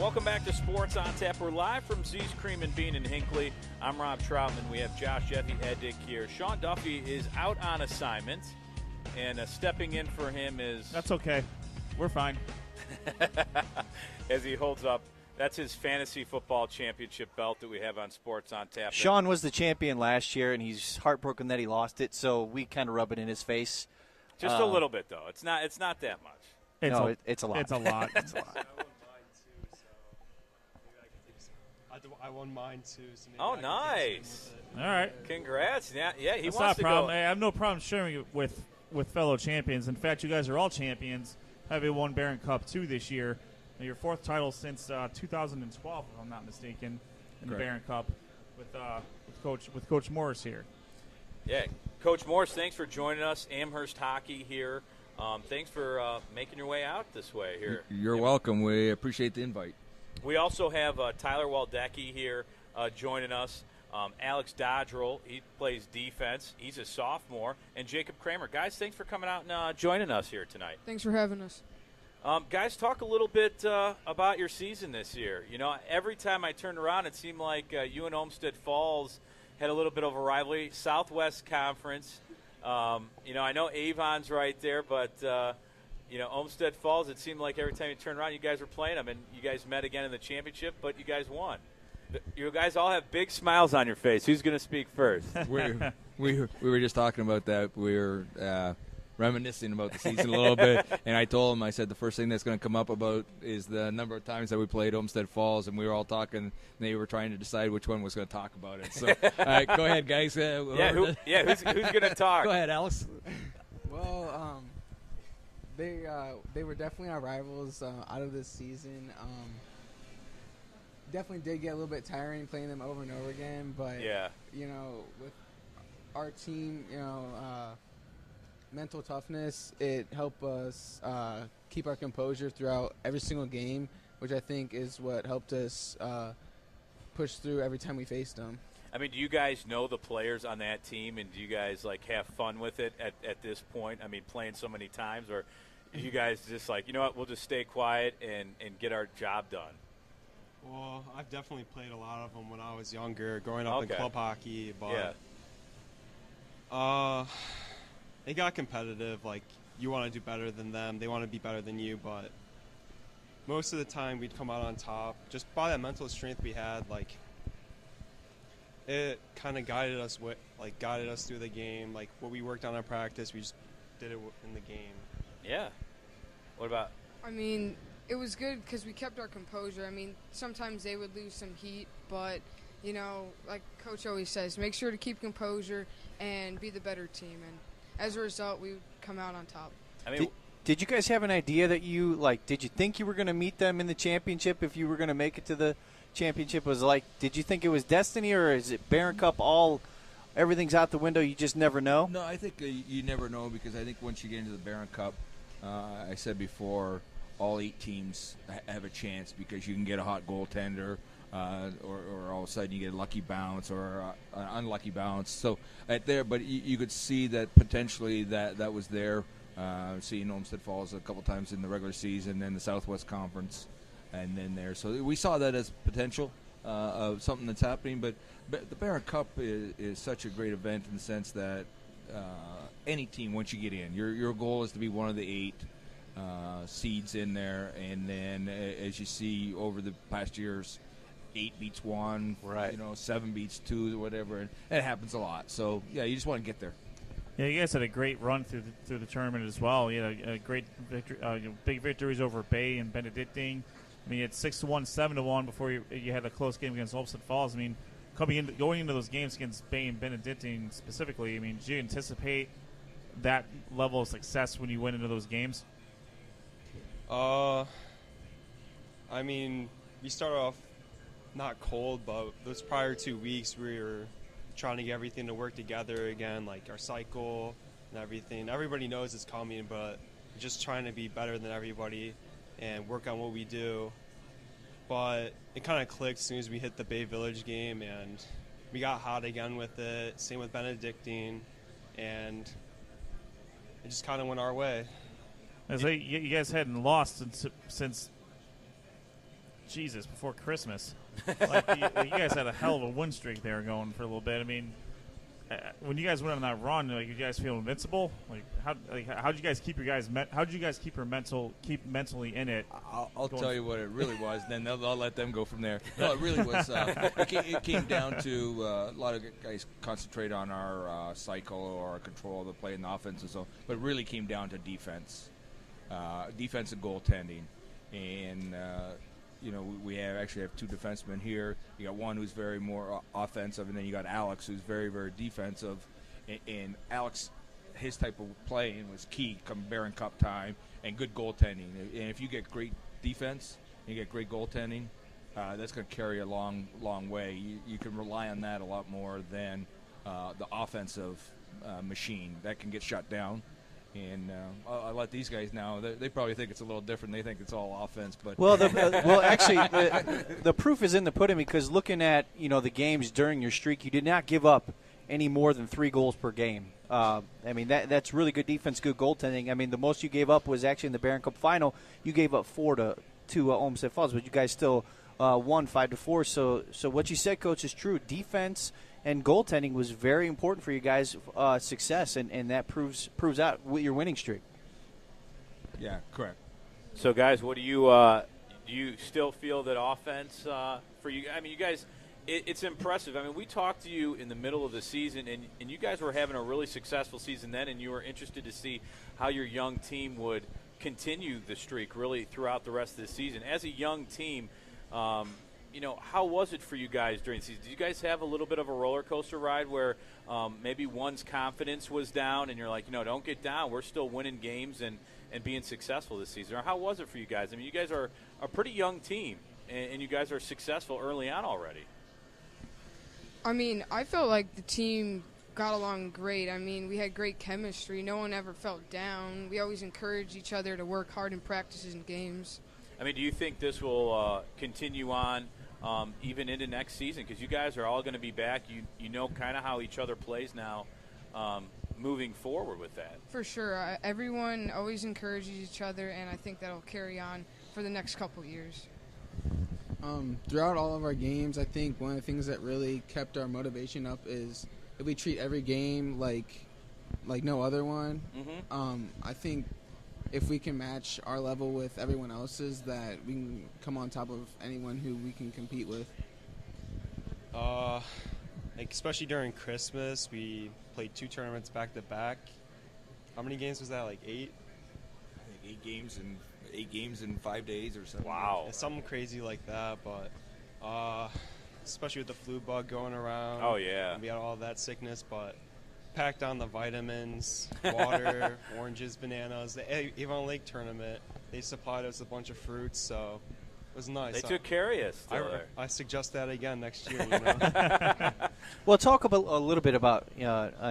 Welcome back to Sports on Tap. We're live from Z's Cream and Bean in Hinckley. I'm Rob Troutman. We have Josh Jeffy, Ed Dick here. Sean Duffy is out on assignment, and stepping in for him is... That's okay. We're fine. As he holds up, that's his fantasy football championship belt that we have on Sports on Tap. Sean was the champion last year, and he's heartbroken that he lost it, so we kind of rub it in his face. Just a little bit, though. It's not that much. It's a lot. It's a lot. It's a lot. I won mine too. So oh, nice! All right, congrats. Yeah. He That's wants not to a problem. go. Hey, I have no problem sharing it with fellow champions. In fact, you guys are all champions, having won Barron Cup 2 this year. Your fourth title since 2012, if I'm not mistaken, in the Barron Cup with Coach Morris here. Yeah, Coach Morris, thanks for joining us. Amherst Hockey here. Thanks for making your way out this way here. You're welcome. We appreciate the invite. We also have Tyler Waldecki here joining us. Alex Dodrell, he plays defense. He's a sophomore. And Jacob Kramer. Guys, thanks for coming out and joining us here tonight. Thanks for having us. Guys, talk a little bit about your season this year. You know, every time I turned around, it seemed like you and Olmsted Falls had a little bit of a rivalry. Southwest Conference. I know Avon's right there, but Olmsted Falls, it seemed like every time you turn around, you guys were playing them, and you guys met again in the championship, but you guys won. You guys all have big smiles on your face. Who's going to speak first? we were just talking about that. We were reminiscing about the season a little bit, and I told him, I said the first thing that's going to come up about is the number of times that we played Olmsted Falls, and we were all talking, and they were trying to decide which one was going to talk about it. So, go ahead, guys. Who's going to talk? Go ahead, Alex. Well, they were definitely our rivals out of this season. Definitely did get a little bit tiring playing them over and over again, but with our team, mental toughness, it helped us keep our composure throughout every single game, which I think is what helped us push through every time we faced them. I mean, do you guys know the players on that team, and do you guys have fun with it at this point? I mean, playing so many times, or do you guys just you know what, we'll just stay quiet and get our job done? Well, I've definitely played a lot of them when I was younger, growing up in club hockey. But it got competitive. You want to do better than them. They want to be better than you. But most of the time, we'd come out on top just by that mental strength we had. It kind of guided us through the game. What we worked on in practice, we just did it in the game. Yeah. What about? I mean, it was good because we kept our composure. I mean, sometimes they would lose some heat, but, like Coach always says, make sure to keep composure and be the better team. And as a result, we would come out on top. I mean, did you guys have an idea that did you think you were going to meet them in the championship if you were going to make it to the championship? Did you think it was destiny, or is it Barron Cup everything's out the window, you just never know? No, I think you never know, because I think once you get into the Barron Cup, I said before, all 8 teams have a chance, because you can get a hot goaltender, or all of a sudden you get a lucky bounce or an unlucky bounce. So but you could see that potentially that was there. Seeing Olmsted Falls a couple times in the regular season, then the Southwest Conference, and then there. So we saw that as potential of something that's happening. But the Barron Cup is such a great event in the sense that any team, once you get in, your goal is to be one of the 8 seeds in there, and then as you see over the past years, 8 beats 1, right? 7 beats 2, or whatever, and it happens a lot. So yeah, you just want to get there. Yeah, you guys had a great run through the tournament as well. You had a great victory, big victories over Bay and Benedictine. I mean, you had 6-1, 7-1 before you had a close game against Olmsted Falls. I mean, going into those games against Bay and Benedictine specifically, I mean, did you anticipate that level of success when you went into those games? I mean, we started off not cold, but those prior 2 weeks we were trying to get everything to work together again, our cycle and everything. Everybody knows it's coming, but just trying to be better than everybody and work on what we do. But it kind of clicked as soon as we hit the Bay Village game, and we got hot again with it. Same with Benedictine, and it just kind of went our way. You guys hadn't lost since Jesus, before Christmas. Like you guys had a hell of a win streak there going for a little bit. I mean, when you guys went on that run, like, you guys feel invincible? Like how did you guys keep your guys? How did you guys keep mentally in it? I'll tell you what it really was. Then I'll let them go from there. No, it really was. It came down to a lot of guys concentrate on our cycle or our control of the play and the offense and so. But it really came down to defense, defense and goaltending, and. We actually have two defensemen here. You got one who's very more offensive, and then you got Alex, who's very, very defensive. And Alex, his type of playing was key come Barron Cup time, and good goaltending. And if you get great defense and you get great goaltending, that's going to carry a long, long way. You can rely on that a lot more than the offensive machine. That can get shut down. And I let these guys now. They probably think it's a little different. They think it's all offense, but actually, the proof is in the pudding, because looking at the games during your streak, you did not give up any more than 3 goals per game. I mean that's really good defense, good goaltending. I mean the most you gave up was actually in the Barron Cup final. You gave up 4 to Olmsted Falls, but you guys still won 5-4. So what you said, Coach, is true. Defense and goaltending was very important for you guys' success, and that proves out with your winning streak. Yeah, correct. So, guys, what do you still feel that offense for you? I mean, you guys, it's impressive. I mean, we talked to you in the middle of the season, and you guys were having a really successful season then, and you were interested to see how your young team would continue the streak really throughout the rest of the season. As a young team, how was it for you guys during the season? Did you guys have a little bit of a roller coaster ride where maybe one's confidence was down and you're like, don't get down. We're still winning games and being successful this season? Or how was it for you guys? I mean, you guys are a pretty young team, and you guys are successful early on already. I mean, I felt like the team got along great. I mean, we had great chemistry. No one ever felt down. We always encouraged each other to work hard in practices and games. I mean, do you think this will continue on even into next season? Because you guys are all going to be back. You know kind of how each other plays now moving forward with that. For sure. Everyone always encourages each other, and I think that'll carry on for the next couple of years. Throughout all of our games, I think one of the things that really kept our motivation up is if we treat every game like no other one. Mm-hmm. I think if we can match our level with everyone else's, that we can come on top of anyone who we can compete with. Especially during Christmas, we played 2 tournaments back to back. How many games was that? Like 8? I think 8 games in 5 days or something. Wow. Yeah, something crazy like that, but especially with the flu bug going around. Oh, yeah. We had all that sickness, but packed on the vitamins, water, oranges, bananas. The Avon Lake tournament, they supplied us a bunch of fruits, so it was nice. They took care of you still there. I suggest that again next year. Well, talk a little bit about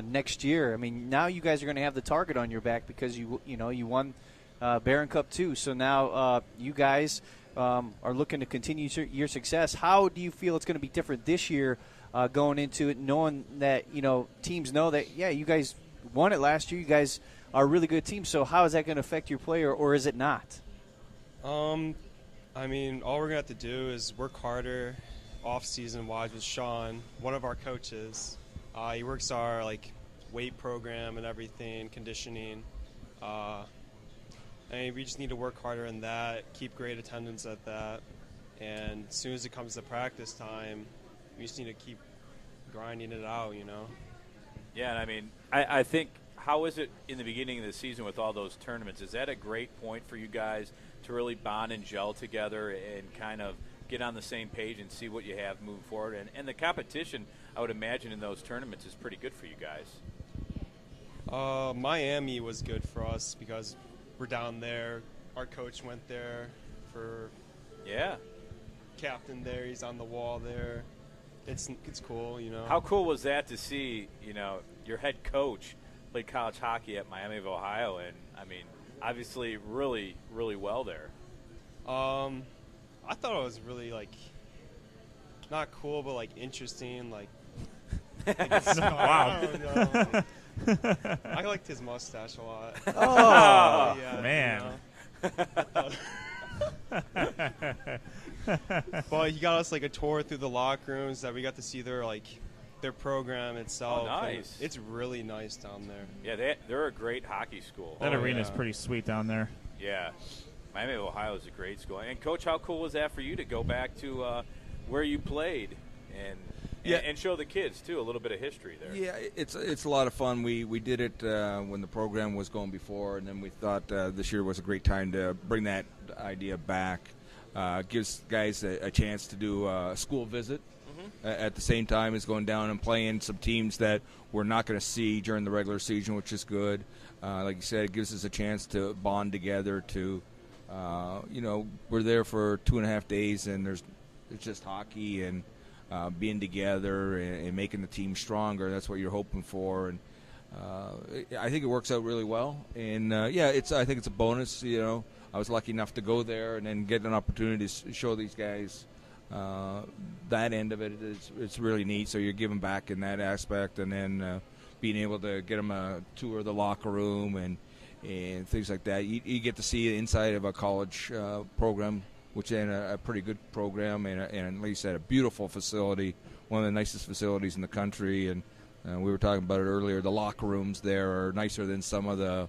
next year. I mean, now you guys are going to have the target on your back because you won Barron Cup 2. So now you guys are looking to continue your success. How do you feel it's going to be different this year? Going into it, knowing that teams know that you guys won it last year. You guys are a really good team. So how is that going to affect your play, or is it not? I mean, all we're gonna have to do is work harder, off-season wise with Sean, one of our coaches. He works our weight program and everything, conditioning. And we just need to work harder in that, keep great attendance at that, and as soon as it comes to practice time, we just need to keep grinding it out, Yeah, and I mean, I think, how is it in the beginning of the season with all those tournaments? Is that a great point for you guys to really bond and gel together and kind of get on the same page and see what you have moving forward? And the competition, I would imagine, in those tournaments is pretty good for you guys. Miami was good for us because we're down there. Our coach went there for captain there. He's on the wall there. It's cool, How cool was that to see, your head coach play college hockey at Miami of Ohio, and, I mean, obviously really, really well there. I thought it was really, not cool, but, interesting, Wow. I don't know. I liked his mustache a lot. Oh, yeah, man. But he got us like a tour through the locker rooms that we got to see their program itself. Oh, nice. And it's really nice down there. Yeah, they're a great hockey school. That arena's pretty sweet down there. Yeah. Miami of Ohio is a great school. And, Coach, how cool was that for you to go back to where you played and show the kids, too, a little bit of history there? Yeah, it's a lot of fun. We did it when the program was going before, and then we thought this year was a great time to bring that idea back. Gives guys a chance to do a school visit at the same time as going down and playing some teams that we're not going to see during the regular season, which is good. Like you said, it gives us a chance to bond together. We're there for 2.5 days, and it's just hockey and being together and making the team stronger. That's what you're hoping for, and I think it works out really well. And I think it's a bonus. I was lucky enough to go there and then get an opportunity to show these guys that end of it. It's really neat. So you're giving back in that aspect, and then being able to get them a tour of the locker room and things like that. You get to see the inside of a college program, which is a pretty good program, and at least at a beautiful facility, one of the nicest facilities in the country. And we were talking about it earlier. The locker rooms there are nicer than some of the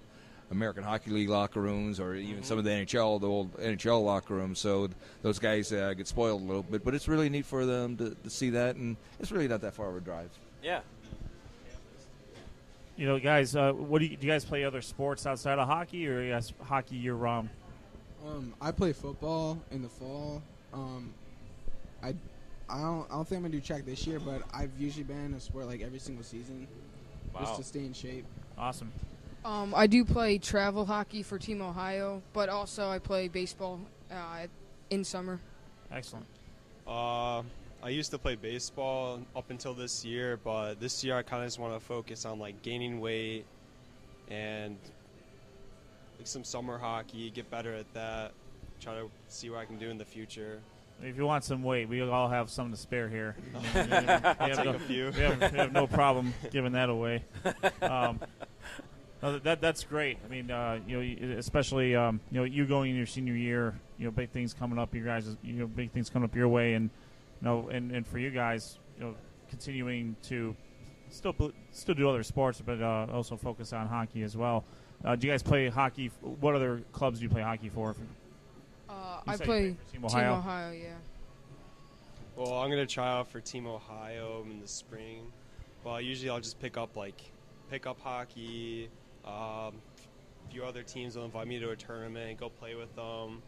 American Hockey League locker rooms, or even some of the old NHL locker rooms. So those guys get spoiled a little bit, but it's really neat for them to see that, and it's really not that far of a drive. Yeah. Guys, what do you guys play other sports outside of hockey, or you guys hockey year-round? I play football in the fall. I don't think I'm gonna do track this year, but I've usually been in a sport like every single season, just to stay in shape. Awesome. I do play travel hockey for Team Ohio, but also I play baseball in summer. Excellent. I used to play baseball up until this year, but this year I kind of just want to focus on gaining weight and some summer hockey, get better at that, try to see what I can do in the future. If you want some weight, we all have some to spare here. I'll take a few. We have no problem giving that away. That's great. I mean, especially you going in your senior year, big things coming up. You guys, big things coming up your way, and and for you guys, continuing to still do other sports, but also focus on hockey as well. Do you guys play hockey? What other clubs do you play hockey for? I play Team Ohio, yeah. Well, I'm going to try out for Team Ohio in the spring. Well, usually I'll just pick up hockey. A few other teams will invite me to a tournament, go play with them.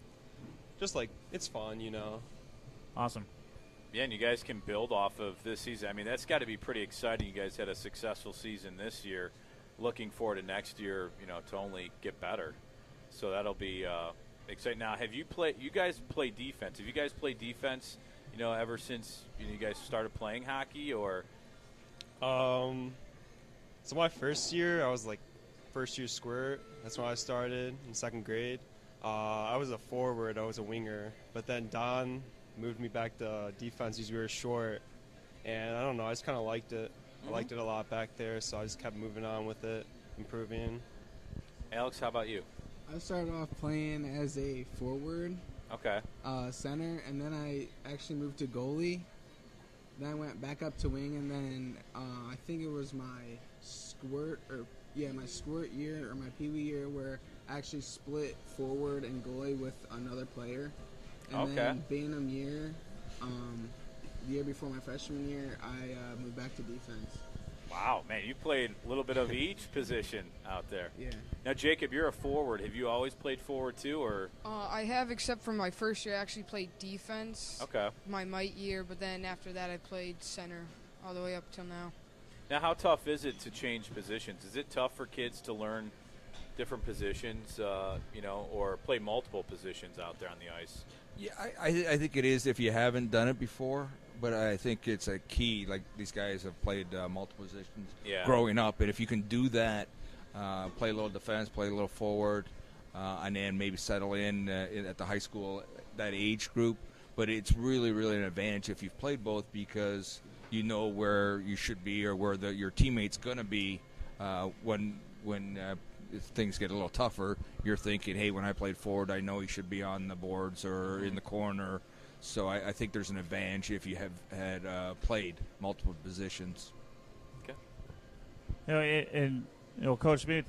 Just it's fun, Awesome. Yeah, and you guys can build off of this season. I mean, that's got to be pretty exciting. You guys had a successful season this year. Looking forward to next year, to only get better. So that'll be exciting. Now, you guys play defense? Have you guys played defense, ever since you guys started playing hockey, or? So my first year, I was first year squirt. That's when I started in second grade. I was a forward. I was a winger. But then Don moved me back to defense because we were short. And I don't know, I just kind of liked it. I liked it a lot back there, so I just kept moving on with it, improving. Alex, how about you? I started off playing as a forward, center, and then I actually moved to goalie. Then I went back up to wing, and then I think it was my squirt year or my peewee year where I actually split forward and goalie with another player. And then Bantam year, the year before my freshman year, I moved back to defense. Wow, man, you played a little bit of each position out there. Yeah. Now, Jacob, you're a forward. Have you always played forward too, or? I have, except for my first year. I actually played defense. Okay. My mite year, but then after that, I played center all the way up till now. Now, how tough is it to change positions? Is it tough for kids to learn different positions, or play multiple positions out there on the ice? Yeah, I think it is if you haven't done it before. But I think it's a key. These guys have played multiple positions growing up, and if you can do that, play a little defense, play a little forward, and then maybe settle in at the high school, that age group. But it's really, really an advantage if you've played both, because you know where you should be or where your teammate's going to be when if things get a little tougher, you're thinking, hey, when I played forward, I know he should be on the boards or in the corner. So I think there's an advantage if you have had played multiple positions. Okay. Coach, do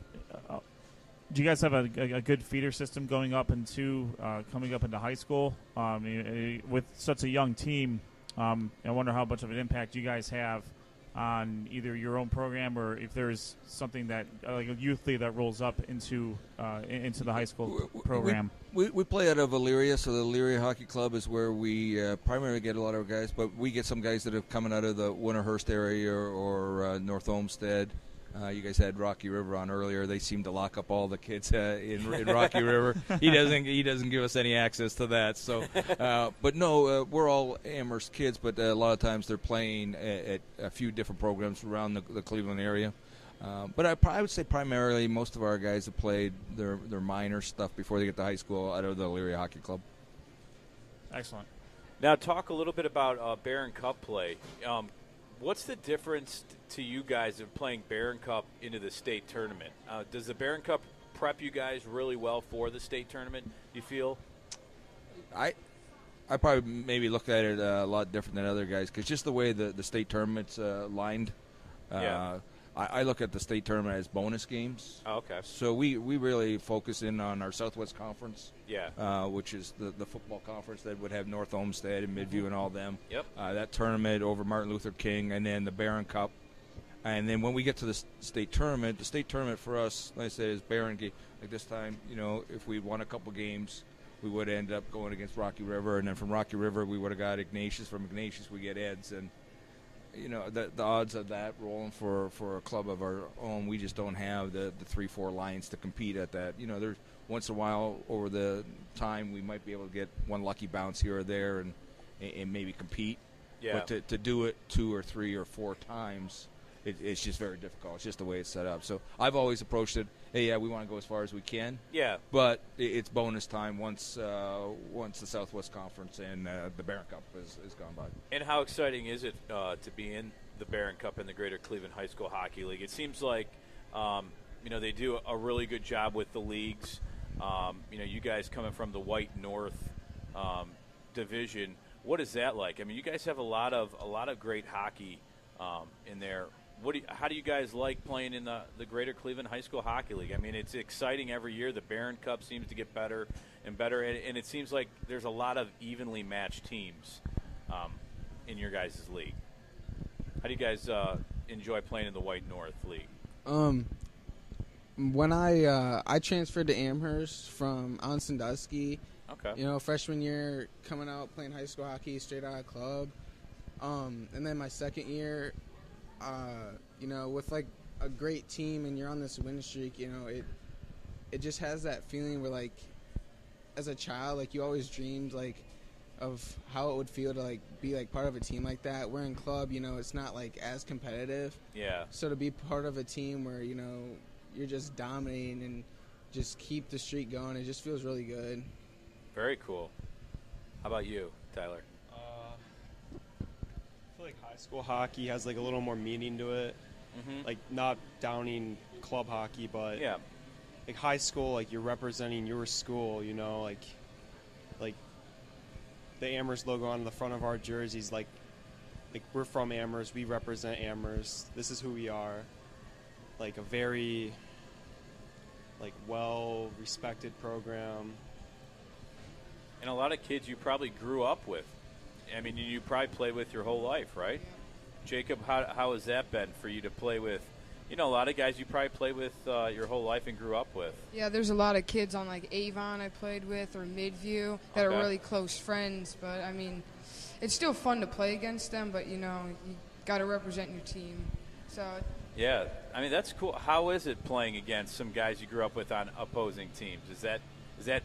you guys have a good feeder system going up into coming up into high school? With such a young team, I wonder how much of an impact you guys have on either your own program or if there's something that like a youth league that rolls up into the high school program. We play out of Elyria, so the Elyria Hockey Club is where we primarily get a lot of our guys, but we get some guys that are coming out of the Winterhurst area or North Olmsted. You guys had Rocky River on earlier. They seem to lock up all the kids in Rocky River. He doesn't give us any access to that. So, but no, we're all Amherst kids. But a lot of times they're playing at a few different programs around the Cleveland area. But I would say primarily most of our guys have played their minor stuff before they get to high school out of the Elyria Hockey Club. Excellent. Now talk a little bit about Barron Cup play. What's the difference to you guys of playing Barron Cup into the state tournament? Does the Barron Cup prep you guys really well for the state tournament, you feel? I probably maybe look at it a lot different than other guys because just the way the state tournament's lined. I look at the state tournament as bonus games. Oh, okay. So we really focus in on our Southwest Conference, which is the football conference that would have North Olmsted and Midview and all them. Yep. That tournament over Martin Luther King, and then the Barron Cup. And then when we get to the state tournament for us, like I said, is Barron. Like this time, if we won a couple games, we would end up going against Rocky River, and then from Rocky River we would have got Ignatius. From Ignatius we get Eds, and the odds of that rolling for a club of our own, we just don't have the 3-4 lines to compete at that. There's once in a while over the time we might be able to get one lucky bounce here or there and maybe compete. Yeah. But to do it 2 or 3 or 4 times, it's just very difficult. It's just the way it's set up. So I've always approached it, hey, we want to go as far as we can. Yeah. But it's bonus time once the Southwest Conference and the Barron Cup is gone by. And how exciting is it to be in the Barron Cup in the Greater Cleveland High School Hockey League? It seems like they do a really good job with the leagues. You guys coming from the White North division, what is that like? I mean, you guys have a lot of great hockey in there. How do you guys like playing in the Greater Cleveland High School Hockey League? I mean, it's exciting every year. The Barron Cup seems to get better and better, and it seems like there's a lot of evenly matched teams in your guys' league. How do you guys enjoy playing in the White North League? When I transferred to Amherst from Sandusky, okay, freshman year coming out playing high school hockey straight out of club, and then my second year. With like a great team and you're on this win streak, it just has that feeling where like as a child, like you always dreamed like of how it would feel to like be like part of a team like that. We're in club, it's not like as competitive. Yeah. So to be part of a team where, you're just dominating and just keep the streak going, it just feels really good. Very cool. How about you, Tyler? Like high school hockey has like a little more meaning to it, like not downing club hockey, but like high school, like you're representing your school, like the Amherst logo on the front of our jerseys, like we're from Amherst, we represent Amherst, this is who we are, like a very like well respected program, and a lot of kids you probably grew up with. I mean, you probably played with your whole life, right? Jacob, how has that been for you to play with? A lot of guys you probably played with your whole life and grew up with. Yeah, there's a lot of kids on like Avon I played with or Midview that are really close friends. But, I mean, it's still fun to play against them, but, you got to represent your team. So. Yeah, I mean, that's cool. How is it playing against some guys you grew up with on opposing teams? Is that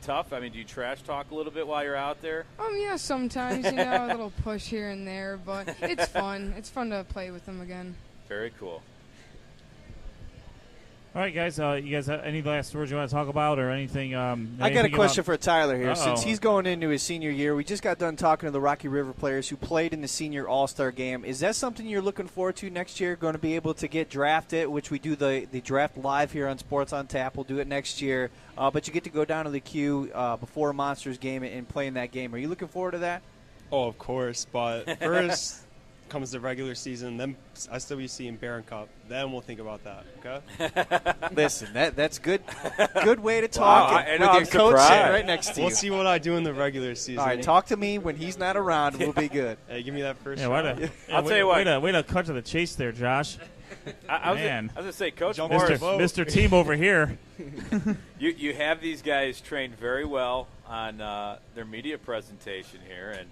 tough? I mean, do you trash talk a little bit while you're out there? Yeah, sometimes, a little push here and there, but it's fun. It's fun to play with them again. Very cool. All right, guys. You guys have any last words you want to talk about or anything? I got a question for Tyler here. Uh-oh. Since he's going into his senior year, we just got done talking to the Rocky River players who played in the senior all-star game. Is that something you're looking forward to next year? Going to be able to get drafted, which we do the draft live here on Sports on Tap. We'll do it next year. But you get to go down to the queue before a Monsters game and play in that game. Are you looking forward to that? Oh, of course. But first comes the regular season, then SWC and Barron Cup. Then we'll think about that, okay? Listen, that's good. Good way to talk with your coach sitting right next to you. We'll see what I do in the regular season. All right, talk to me when he's not around. We'll be good. Hey, give me that first Yeah, shot. I'll tell you what. Way to cut to the chase there, Josh. I was going to say, Coach Jump Morris, Mr. Team over here. you have these guys trained very well on their media presentation here. And,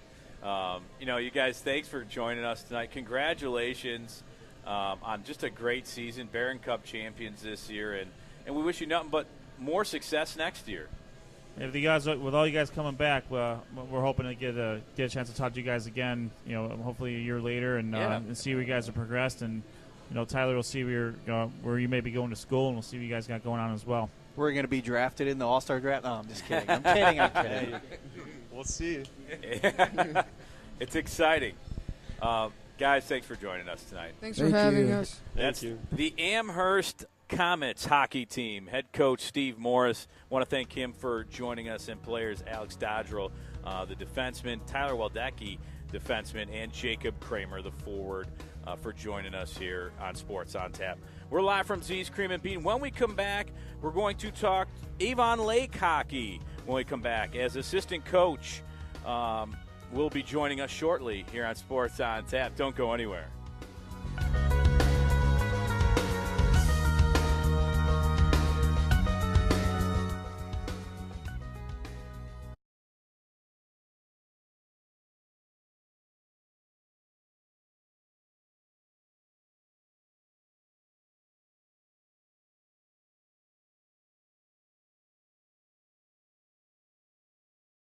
you guys, thanks for joining us tonight. Congratulations on just a great season, Barron Cup champions this year. And we wish you nothing but more success next year. If you guys, with all you guys coming back, we're hoping to get a chance to talk to you guys again. Hopefully a year later, and see where you guys have progressed. And Tyler will see where you may be going to school, and we'll see what you guys got going on as well. We're going to be drafted in the All-Star draft. No, I'm just kidding. I'm kidding. We'll see. It's exciting. Guys, thanks for joining us tonight. Thanks for having us. That's the Amherst Comets hockey team. Head coach Steve Morris. Want to thank him for joining us, and players Alex Dodrell, the defenseman, Tyler Waldecki, defenseman, and Jacob Kramer, the forward, for joining us here on Sports on Tap. We're live from Z's Cream and Bean. When we come back, we're going to talk Avon Lake hockey. When we come back, as assistant coach, will be joining us shortly here on Sports on Tap. Don't go anywhere.